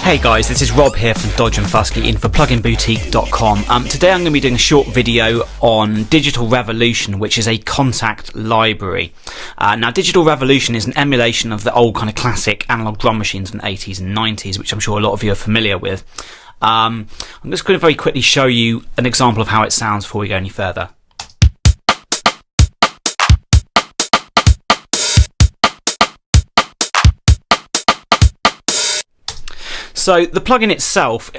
Hey guys, this is Rob here from Drumtraks in for pluginboutique.com. Today I'm going to be doing a short video on Digital Revolution, which is a Kontakt library. Now Digital Revolution is an emulation of the old kind of classic analog drum machines from the 80s and 90s, which I'm sure a lot of you are familiar with. I'm just going to very quickly show you an example of how it sounds before we go any further. So the plugin itself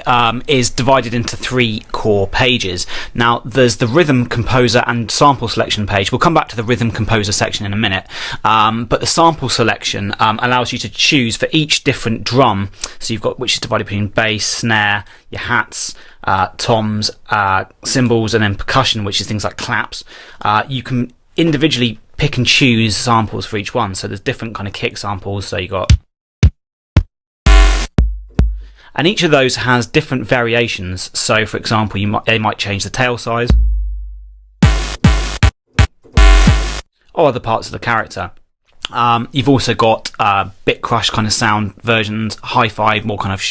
is divided into 3 core pages. Now there's the rhythm composer and sample selection page. We'll come back to the rhythm composer section in a minute, but the sample selection allows you to choose for each different drum. So you've got, which is divided between bass, snare, your hats, toms, cymbals, and then percussion, which is things like claps. You can individually pick and choose samples for each one. So there's different kind of kick samples. So you got. And each of those has different variations. So, for example, they might change the tail size or other parts of the character. You've also got bit crush kind of sound versions, hi-fi, more kind of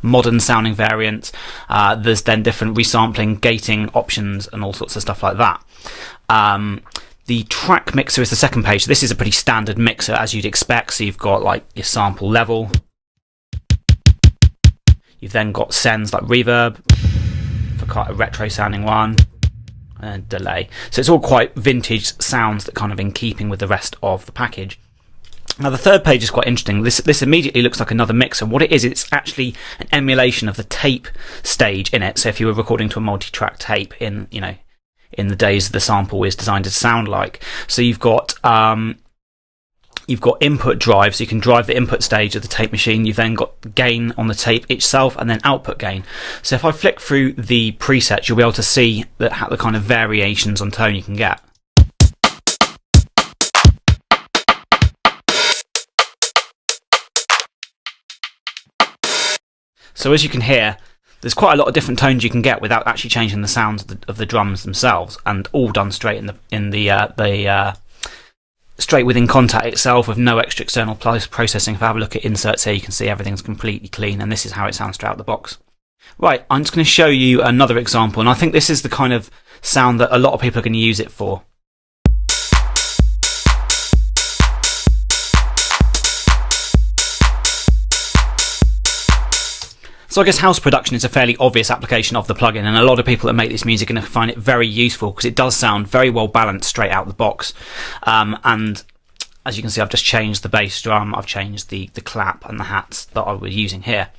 modern sounding variants. There's then different resampling, gating options, and all sorts of stuff like that. The track mixer is the second page. This is a pretty standard mixer, as you'd expect. So you've got like your sample level. You've then got sends like reverb for quite a retro sounding one, and delay. So it's all quite vintage sounds that kind of in keeping with the rest of the package. Now the third page is quite interesting. This immediately looks like another mixer. What it is, it's actually an emulation of the tape stage in it. So if you were recording to a multi-track tape in the days the sample is designed to sound like. So you've got input drive, so you can drive the input stage of the tape machine. You've then got gain on the tape itself, and then output gain. So if I flick through the presets, you'll be able to see the kind of variations on tone you can get. So as you can hear, there's quite a lot of different tones you can get without actually changing the sounds of the drums themselves, and all done straight straight within Kontakt itself with no extra external processing. If I have a look at inserts here, you can see everything's completely clean, and this is how it sounds straight out the box. Right, I'm just going to show you another example, and I think this is the kind of sound that a lot of people are going to use it for. So I guess house production is a fairly obvious application of the plugin, and a lot of people that make this music are going to find it very useful because it does sound very well balanced straight out the box. And as you can see, I've just changed the bass drum, I've changed the clap and the hats that I was using here.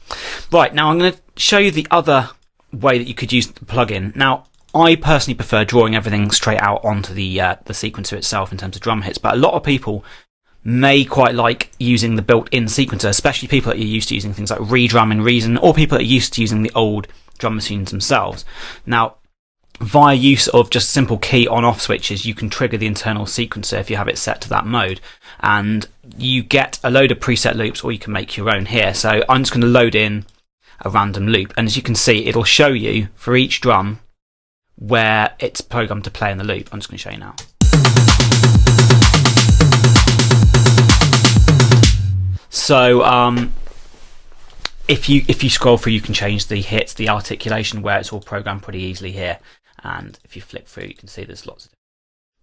Right, now I'm going to show you the other way that you could use the plugin. Now, I personally prefer drawing everything straight out onto the sequencer itself in terms of drum hits, but a lot of people may quite like using the built-in sequencer, especially people that are used to using things like Redrum and Reason, or people that are used to using the old drum machines themselves. Now, via use of just simple key on-off switches, you can trigger the internal sequencer if you have it set to that mode, and you get a load of preset loops, or you can make your own here. So I'm just going to load in a random loop, and as you can see, it'll show you for each drum where it's programmed to play in the loop. I'm just going to show you now. So if you scroll through, you can change the hits, the articulation, where it's all programmed pretty easily here. And if you flip through, you can see there's lots of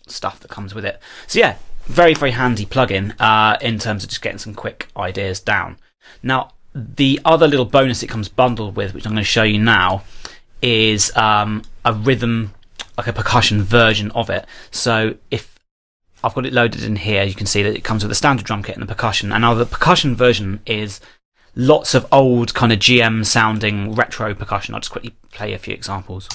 stuff that comes with it. So yeah, very, very handy plugin in terms of just getting some quick ideas down. Now, the other little bonus it comes bundled with, which I'm going to show you now, is a rhythm, like a percussion version of it. So if I've got it loaded in here, you can see that it comes with a standard drum kit and the percussion. And now the percussion version is lots of old kind of GM sounding retro percussion. I'll just quickly play a few examples.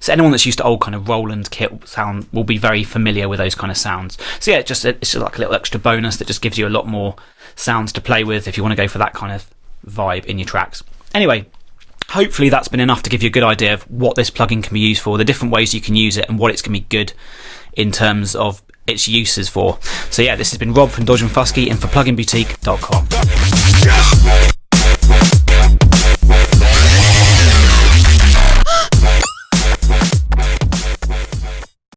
So anyone that's used to old kind of Roland kit sound will be very familiar with those kind of sounds. So yeah, it's just like a little extra bonus that just gives you a lot more sounds to play with if you want to go for that kind of vibe in your tracks. Anyway, hopefully that's been enough to give you a good idea of what this plugin can be used for, the different ways you can use it, and what it's going to be good in terms of its uses for. So yeah, this has been Rob from Drumtraks in for pluginboutique.com.